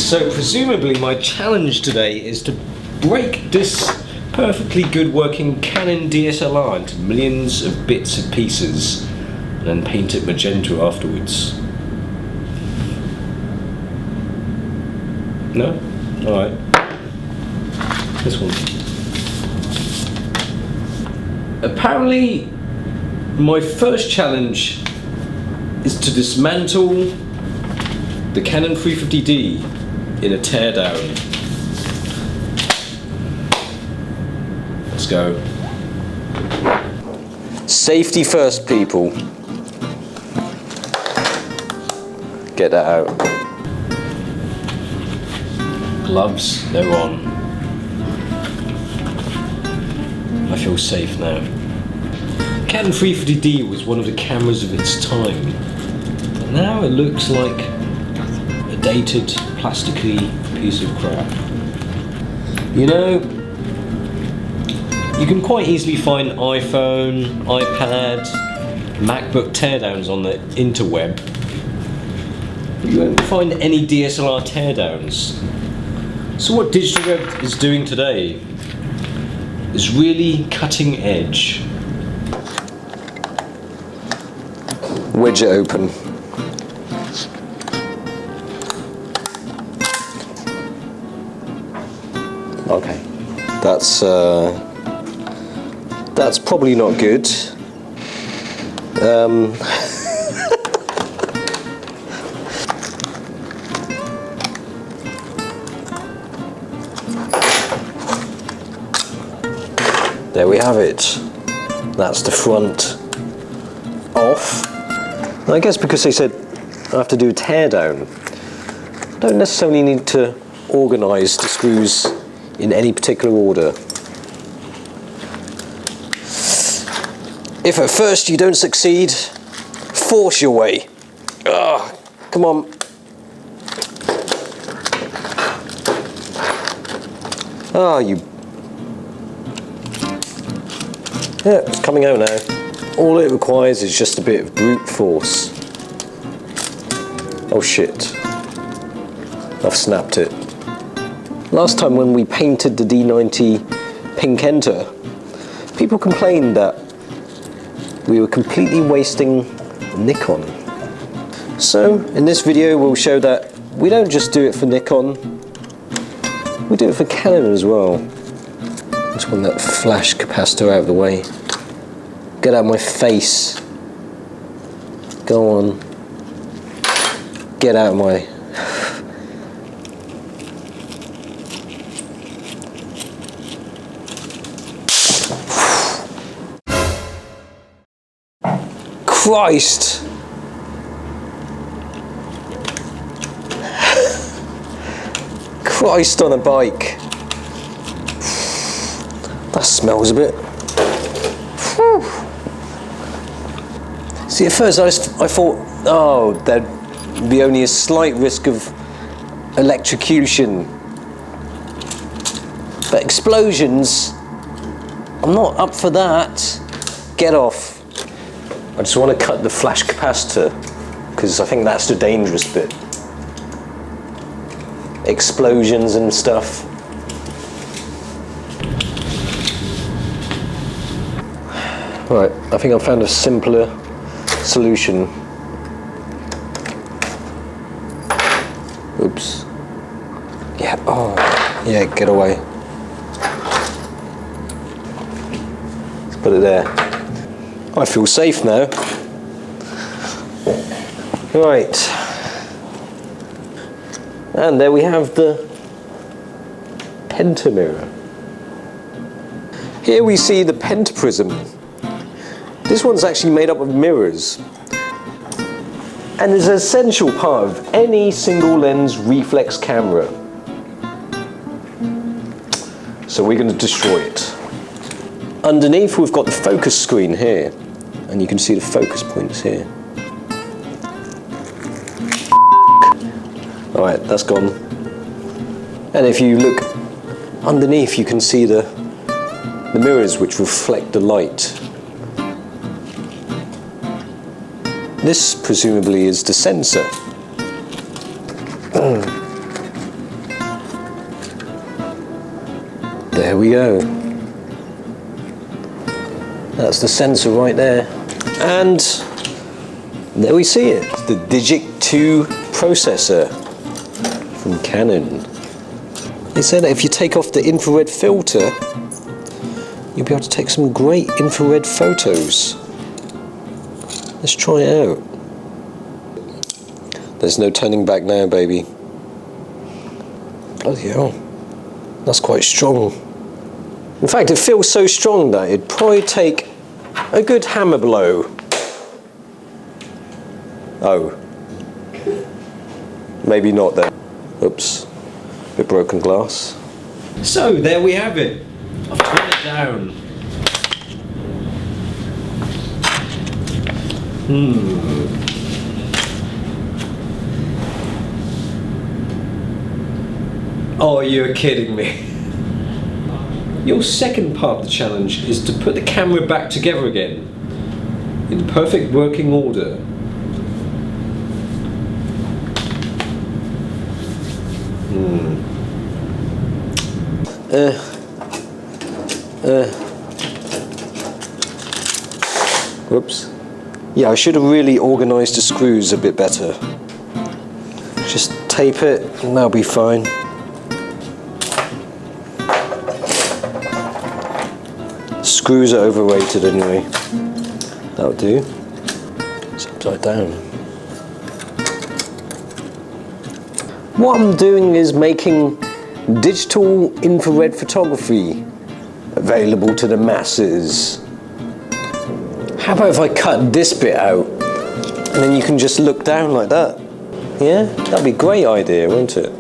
So presumably my challenge today is to break this perfectly good working Canon DSLR into millions of bits and pieces and then paint it magenta afterwards. No? Alright. This one. Apparently my first challenge is to dismantle the Canon 350D in a teardown. Let's go. Safety first, people. Get that out. Gloves, they're on. I feel safe now. Canon 350D was one of the cameras of its time. But now it looks like a dated, plasticky piece of crap. You know, you can quite easily find iPhone, iPad, MacBook teardowns on the interweb. You won't find any DSLR teardowns. So what DigitalRev is doing today is really cutting edge. Wedge it open. Okay, that's probably not good. There we have it. That's the front off. And I guess because they said I have to do a teardown, I don't necessarily need to organise the screws in any particular order. If at first you don't succeed, force your way. Ugh, come on. Ah, you. Yeah, it's coming out now. All it requires is just a bit of brute force. Oh shit. I've snapped it. Last time when we painted the D90 pink enter, people complained that we were completely wasting Nikon. So in this video we'll show that we don't just do it for Nikon, we do it for Canon as well. Just want that flash capacitor out of the way. Get out of my face. Go on. Get out of my... Christ! Christ on a bike. That smells a bit. Whew. See, at first I thought, oh, there'd be only a slight risk of electrocution. But explosions, I'm not up for that. Get off. I just want to cut the flash capacitor, because I think that's the dangerous bit. Explosions and stuff. Right, I think I've found a simpler solution. Oops. Yeah, oh, yeah, get away. Let's put it there. I feel safe now. Right. And there we have the pentamirror. Here we see the pentaprism. This one's actually made up of mirrors and is an essential part of any single lens reflex camera. So we're going to destroy it. Underneath we've got the focus screen here, and you can see the focus points here. Alright, that's gone. And if you look underneath you can see the mirrors which reflect the light. This presumably is the sensor. There we go. That's the sensor right there. And there we see it, the Digic 2 processor from Canon. They said that if you take off the infrared filter, you'll be able to take some great infrared photos. Let's try it out. There's no turning back now, baby. Bloody hell. That's quite strong. In fact, it feels so strong that it'd probably take a good hammer blow. Oh. Maybe not then. Oops. Bit broken glass. So, there we have it. I've turned it down. Oh, you're kidding me. Your second part of the challenge is to put the camera back together again in perfect working order. Whoops. Yeah, I should have really organised the screws a bit better. Just tape it and that'll be fine. Screws are overrated anyway. That'll do. It's upside down. What I'm doing is making digital infrared photography available to the masses. How about if I cut this bit out and then you can just look down like that? Yeah? That'd be a great idea, wouldn't it?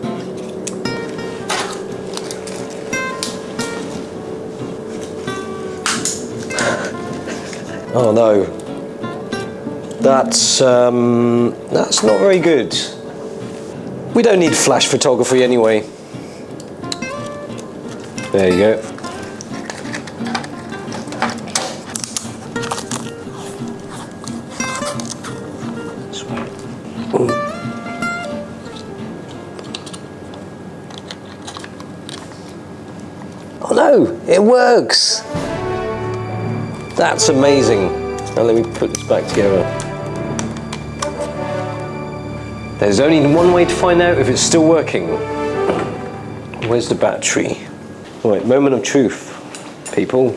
Oh no, that's not very good. We don't need flash photography anyway. There you go. Oh no, it works! That's amazing. Now let me put this back together. There's only one way to find out if it's still working. Where's the battery? Right, moment of truth, people.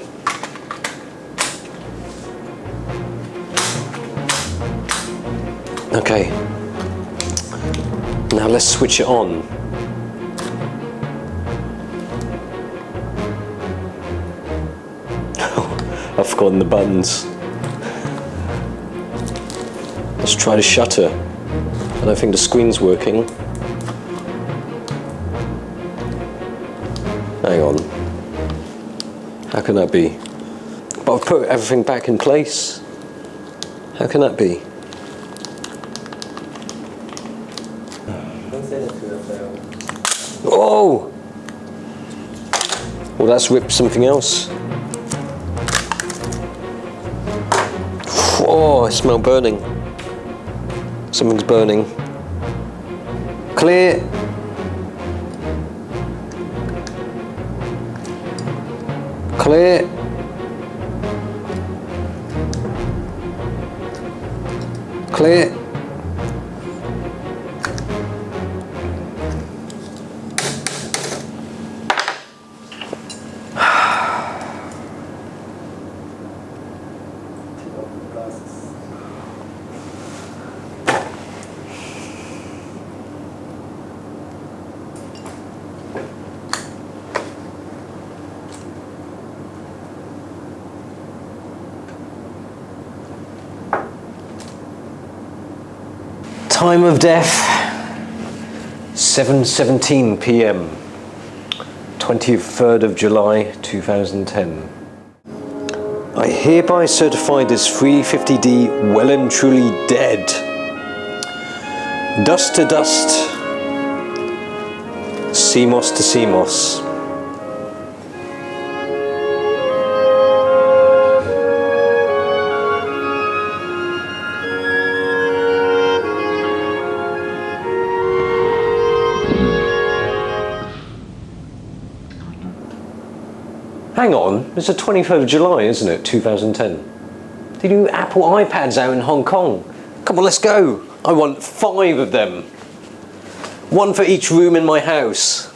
Okay. Now let's switch it on. I've forgotten the buttons. Let's try the shutter. I don't think the screen's working. Hang on. How can that be? But I've put everything back in place. How can that be? Oh! Well, that's ripped something else. Oh, I smell burning. Something's burning. Clear. Clear. Clear. Time of death, 7:17 p.m, 23rd of July 2010. I hereby certify this 350D well and truly dead. Dust to dust, CMOS to CMOS. Hang on, it's the 23rd of July, isn't it, 2010? They do Apple iPads out in Hong Kong. Come on, let's go. I want 5 of them. 1 for each room in my house.